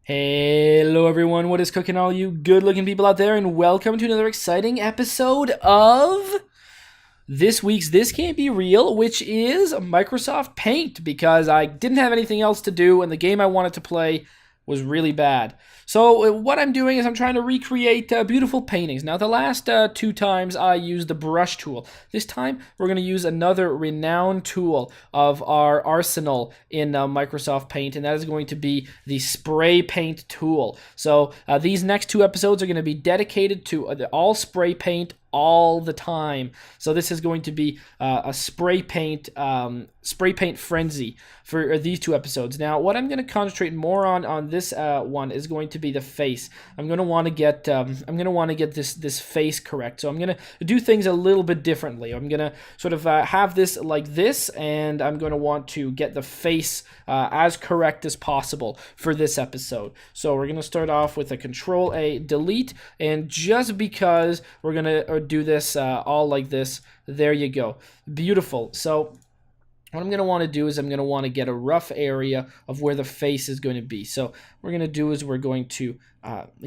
Hello everyone, what is cooking all you good looking people out there, and welcome to another exciting episode of this week's This Can't Be Real, which is Microsoft Paint, because I didn't have anything else to do and the game I wanted to play was really bad. So what I'm doing is I'm trying to recreate beautiful paintings. Now the last two times I used the brush tool. This time we're going to use another renowned tool of our arsenal in Microsoft Paint, and that is going to be the spray paint tool. So these next two episodes are going to be dedicated to all spray paint all the time. So this is going to be a spray paint frenzy for these two episodes. Now, what I'm going to concentrate more on this one is going to be the face. I'm going to want to get this face correct. So I'm going to do things a little bit differently. I'm going to sort of have this like this, and I'm going to want to get the face as correct as possible for this episode. So we're going to start off with a Control A delete, and just because we're going to do this all like this, there you go. Beautiful. So what I'm going to want to do is I'm going to want to get a rough area of where the face is going to be. So what we're going to do is we're going to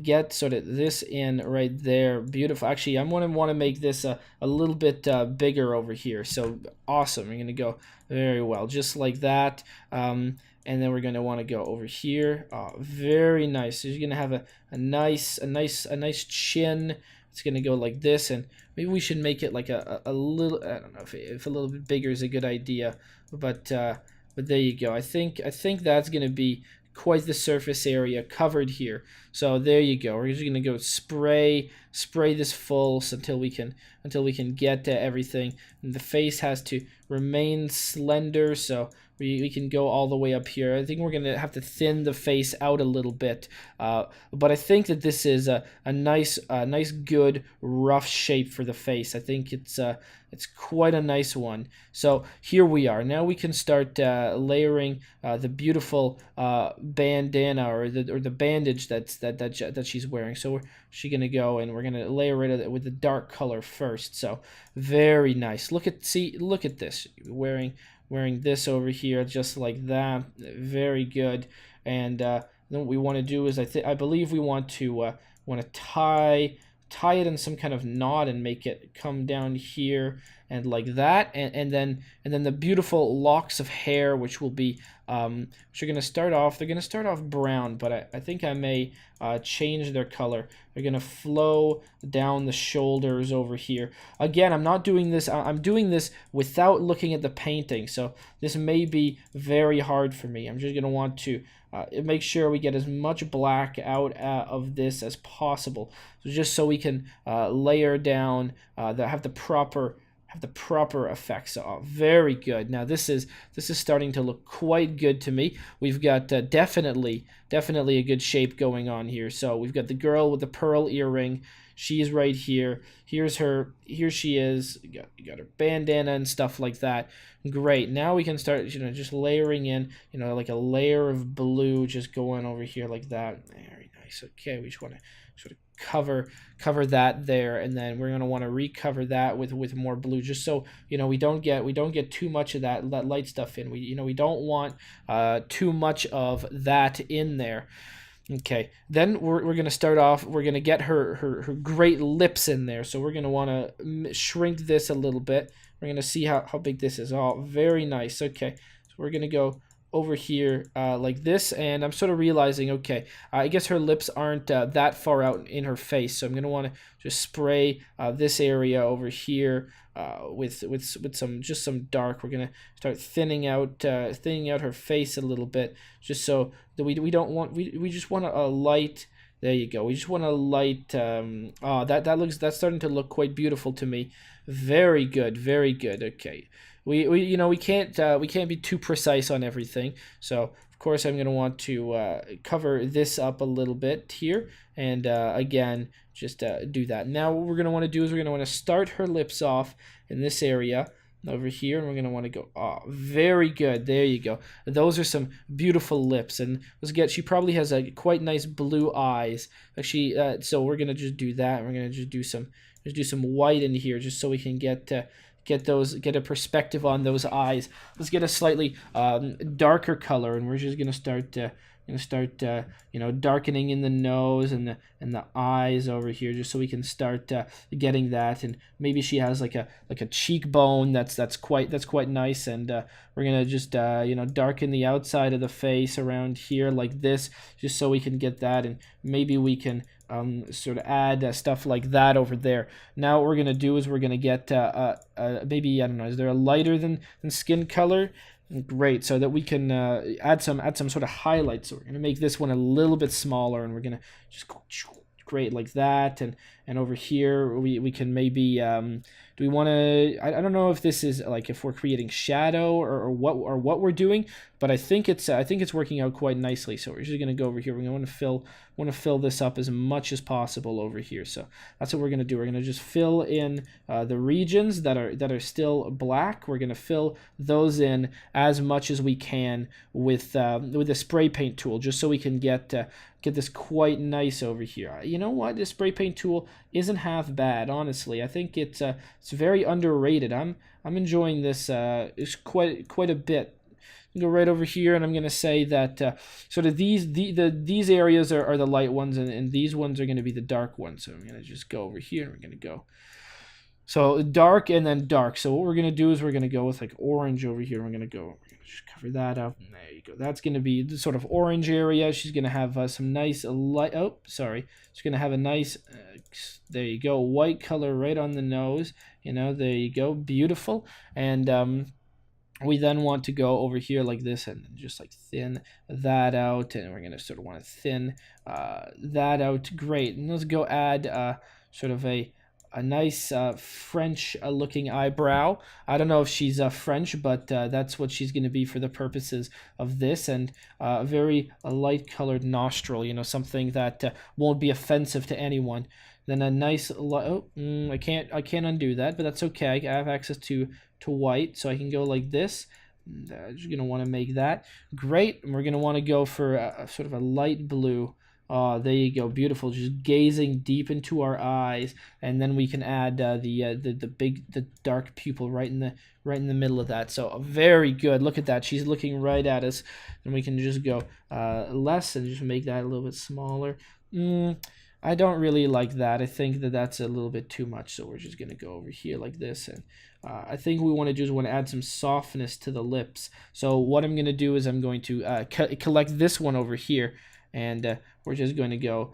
get sort of this in right there. Beautiful. Actually, I'm going to want to make this a little bit bigger over here. So awesome. We're going to go very well, just like that. And then we're going to want to go over here. Very nice. So you're going to have a nice chin. It's going to go like this, and maybe we should make it like a little, I don't know if a little bit bigger is a good idea, but there you go. I think that's going to be quite the surface area covered here. So there you go. We're just going to go spray this full until we can get to everything. And the face has to remain slender, so we can go all the way up here. I think we're going to have to thin the face out a little bit, but I think that this is a nice good rough shape for the face. I think it's quite a nice one. So here we are. Now we can start layering the beautiful bandana or the bandage that she's wearing. So she's gonna go, and we're gonna layer it with the dark color first. So very nice. Look at this. Wearing this over here just like that. Very good. And then what we want to do is I believe we want to tie it in some kind of knot and make it come down here and like that, and then the beautiful locks of hair, which will be which are going to start off, they're going to start off brown, but I think I may change their color. They're going to flow down the shoulders over here. Again, I'm not doing this, I'm doing this without looking at the painting, so this may be very hard for me. I'm just going to want to make sure we get as much black out of this as possible, so just so we can layer down have the proper effects. So very good. Now this is starting to look quite good to me. We've got definitely a good shape going on here. So we've got the girl with the pearl earring. She's right here. Here she is. You got her bandana and stuff like that. Great. Now we can start, just layering in, like a layer of blue just going over here like that. Very nice. Okay, we just want to sort of cover that there, and then we're going to want to recover that with more blue, just so we don't get too much of that light stuff in. We don't want too much of that in there. Okay, then we're going to start off, we're going to get her great lips in there, so we're going to want to shrink this a little bit. We're going to see how big this is. Oh, very nice. Okay, so we're going to go over here like this, and I'm sort of realizing, okay, I guess her lips aren't that far out in her face, so I'm gonna want to just spray this area over here with some dark. We're gonna start thinning out her face a little bit, just so that we just want a light. There you go. We just want a light. That's starting to look quite beautiful to me. Very good, very good. Okay. We can't be too precise on everything. So of course I'm gonna want to cover this up a little bit here, and again, just do that. Now what we're gonna want to do is we're gonna want to start her lips off in this area over here, and we're gonna want to go. Oh, very good. There you go. Those are some beautiful lips, and she probably has a quite nice blue eyes. Actually, so we're gonna just do that. We're gonna just do some white in here, just so we can get a perspective on those eyes. Let's get a slightly darker color, and we're just gonna start gonna start darkening in the nose and the eyes over here, just so we can start getting that. And maybe she has like a cheekbone that's quite nice. And we're gonna just darken the outside of the face around here like this, just so we can get that. And maybe we can sort of add stuff like that over there. Now what we're gonna do is we're gonna get maybe, I don't know, is there a lighter than skin color? Great, so that we can add some sort of highlights. So we're gonna make this one a little bit smaller, and we're gonna just go great like that. And over here we can maybe do we want to, I don't know if this is like if we're creating shadow or what we're doing, but I think it's working out quite nicely. So we're just gonna go over here. We're gonna want to fill this up as much as possible over here. So that's what we're gonna do. We're gonna just fill in the regions that are still black. We're gonna fill those in as much as we can with the spray paint tool, just so we can get this quite nice over here. You know what? This spray paint tool isn't half bad, honestly. I think it's very underrated. I'm enjoying this quite a bit. Go right over here, and I'm gonna say that sort of these areas are the light ones, and these ones are gonna be the dark ones. So I'm gonna just go over here, and we're gonna go so dark and then dark. So what we're gonna do is we're gonna go with like orange over here. We're gonna just cover that up. And there you go. That's gonna be the sort of orange area. She's gonna have some nice light. Oh, sorry. She's gonna have a nice. There you go. White color right on the nose. There you go. Beautiful. And we then want to go over here like this and just like thin that out, and we're gonna sort of want to thin that out. Great. And let's go add sort of a nice French looking eyebrow. I don't know if she's French, but that's what she's going to be for the purposes of this. And a very light colored nostril, something that won't be offensive to anyone. Then a nice I can't undo that, but that's okay. I have access to white, so I can go like this. I'm just going to want to make that great. And we're going to want to go for a sort of a light blue. Oh, there you go, beautiful. Just gazing deep into our eyes, and then we can add the dark pupil right in the middle of that. So very good. Look at that. She's looking right at us, and we can just go less and just make that a little bit smaller. I don't really like that. I think that's a little bit too much. So we're just gonna go over here like this, and I think we want to do is want to add some softness to the lips. So what I'm gonna do is I'm going to collect this one over here. And we're just going to go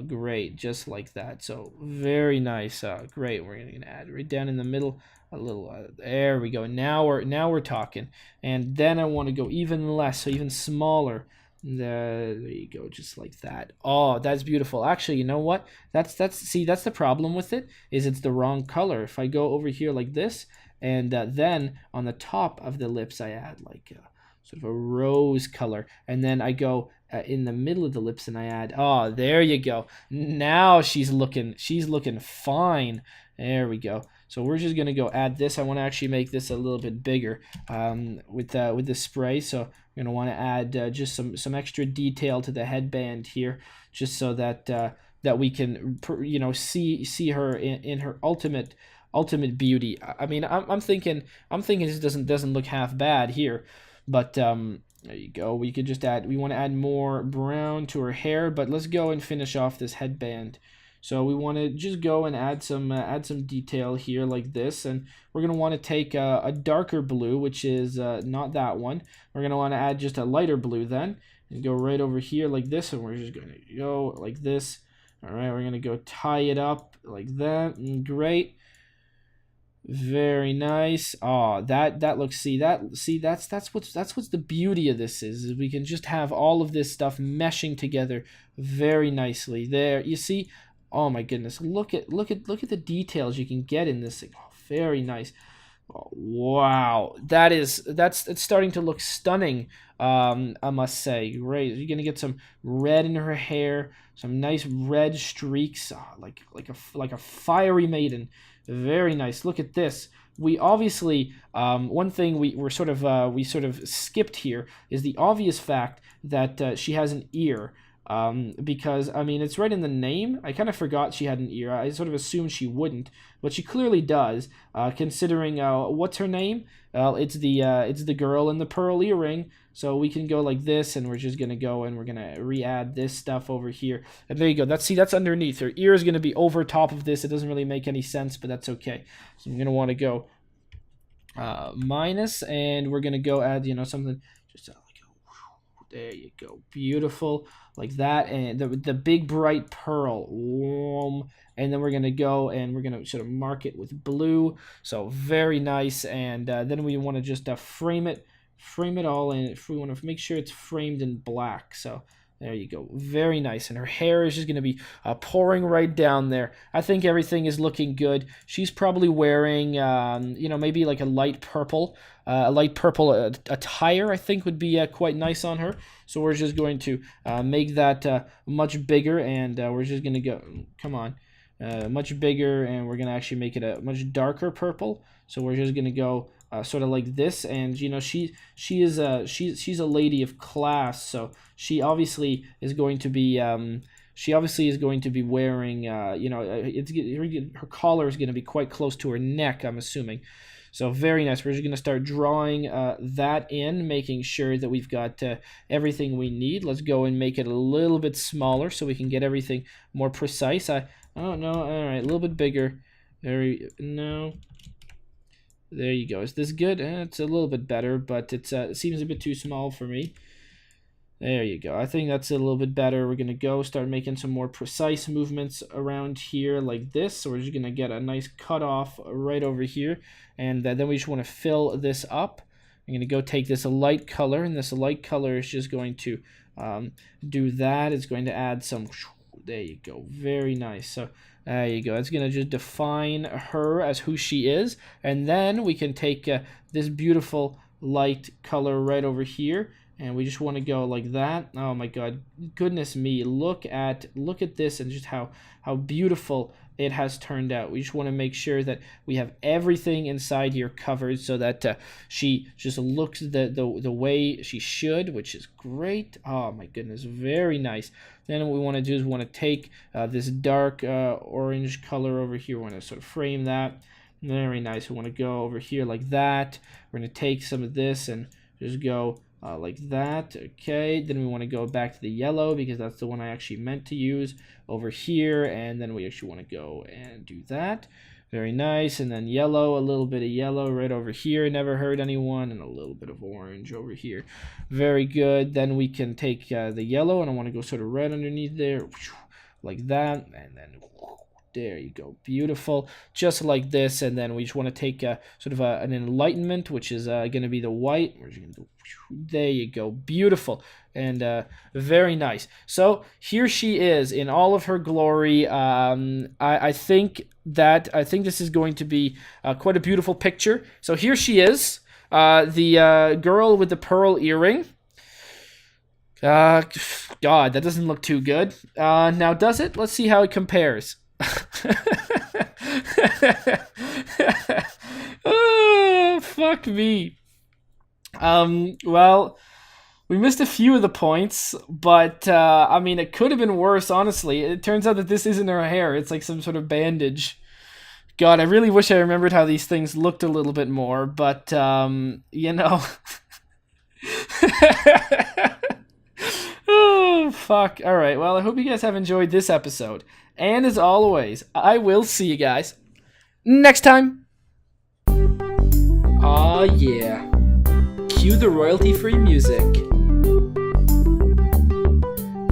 great, just like that. So very nice. Great. We're going to add right down in the middle a little. There we go. Now we're talking. And then I want to go even less, so even smaller. There you go, just like that. Oh, that's beautiful. Actually, you know what? That's the problem with it, is it's the wrong color. If I go over here like this, and then on the top of the lips I add like sort of a rose color, and then I go in the middle of the lips and I add, oh, there you go. Now she's looking fine. There we go. So we're just gonna go add this. I want to actually make this a little bit bigger with the spray. So I'm gonna want to add just some extra detail to the headband here, just so that that we can see her in her ultimate beauty. I mean, I'm thinking this doesn't look half bad here. But there you go. We could just we want to add more brown to her hair, but let's go and finish off this headband. So we want to just go and add some detail here like this, and we're going to want to take a darker blue, which is not that one. We're going to want to add just a lighter blue then, and go right over here like this, and we're just going to go like this. All right, we're going to go tie it up like that, and great. Very nice. Oh, that looks. That's what's the beauty of this is we can just have all of this stuff meshing together very nicely. There, you see. Oh my goodness, look at the details you can get in this thing. Oh, very nice. Oh, wow, it's starting to look stunning. I must say, great. You're gonna get some red in her hair, some nice red streaks, like a fiery maiden. Very nice. Look at this. We obviously one thing we sort of skipped here is the obvious fact that she has an ear. because, I mean, it's right in the name. I kind of forgot she had an ear. I sort of assumed she wouldn't, but she clearly does, considering, what's her name? Well, it's the girl in the pearl earring. So we can go like this, and we're just going to go and we're going to re-add this stuff over here. And there you go. That's underneath. Her ear is going to be over top of this. It doesn't really make any sense, but that's okay. So I'm going to want to go minus, and we're going to go add, something just like, there you go. Beautiful. Like that. And the big bright pearl. And then we're going to go and we're going to sort of mark it with blue. So very nice. And then we want to just frame it all in. If we want to make sure it's framed in black. So there you go. Very nice. And her hair is just going to be pouring right down there. I think everything is looking good. She's probably wearing, maybe like a light purple. Attire, I think, would be quite nice on her. So we're just going to make that much bigger. And we're just going to go, come on, much bigger. And we're going to actually make it a much darker purple. So we're just going to go sort of like this, and she's a lady of class, so she obviously is going to be wearing her collar is going to be quite close to her neck, I'm assuming. So very nice. We're just going to start drawing that in, making sure that we've got everything we need. Let's go and make it a little bit smaller so we can get everything more precise. Oh no, all right, a little bit bigger. No. There you go. Is this good? It's a little bit better, but it seems a bit too small for me. There you go. I think that's a little bit better. We're going to go start making some more precise movements around here like this. So we're just going to get a nice cutoff right over here. And then we just want to fill this up. I'm going to go take this light color, and this light color is just going to do that. It's going to add some... There you go. Very nice. So there you go. It's going to just define her as who she is. And then we can take this beautiful light color right over here. And we just want to go like that. Oh my God. Goodness me. Look at this and just how beautiful it has turned out. We just want to make sure that we have everything inside here covered so that she just looks the way she should, which is great. Oh my goodness. Very nice. Then what we want to do is we want to take this dark orange color over here. We want to sort of frame that. Very nice. We want to go over here like that. We're going to take some of this and just go like that. Okay. Then we want to go back to the yellow because that's the one I actually meant to use over here. And then we actually want to go and do that. Very nice. And then yellow, a little bit of yellow right over here. Never hurt anyone. And a little bit of orange over here. Very good. Then we can take the yellow, and I want to go sort of right underneath there. Like that. And then there you go. Beautiful. Just like this. And then we just want to take sort of an enlightenment, which is going to be the white. We're just going to go. There you go. Beautiful. And very nice. So here she is in all of her glory. I think this is going to be quite a beautiful picture. So here she is, the girl with the pearl earring. God, that doesn't look too good. Now does it? Let's see how it compares. Oh, fuck me. Well, we missed a few of the points, but I mean, it could have been worse, honestly. It turns out that this isn't her hair. It's like some sort of bandage. God, I really wish I remembered how these things looked a little bit more, but, Oh, fuck. All right, well, I hope you guys have enjoyed this episode. And as always, I will see you guys next time. Aw, yeah. Cue the royalty-free music.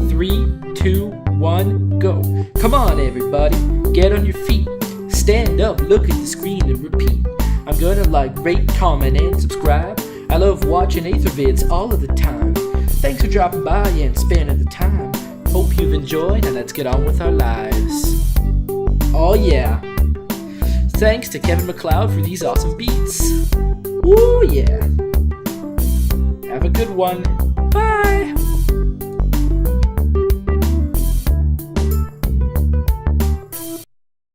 3, 2, 1, go. Come on, everybody. Get on your feet. Stand up, look at the screen, and repeat. I'm gonna like, rate, comment, and subscribe. I love watching Athervids all of the time. Thanks for dropping by and spending the time. Hope you've enjoyed, and let's get on with our lives. Oh yeah. Thanks to Kevin MacLeod for these awesome beats. Woo yeah. Have a good one.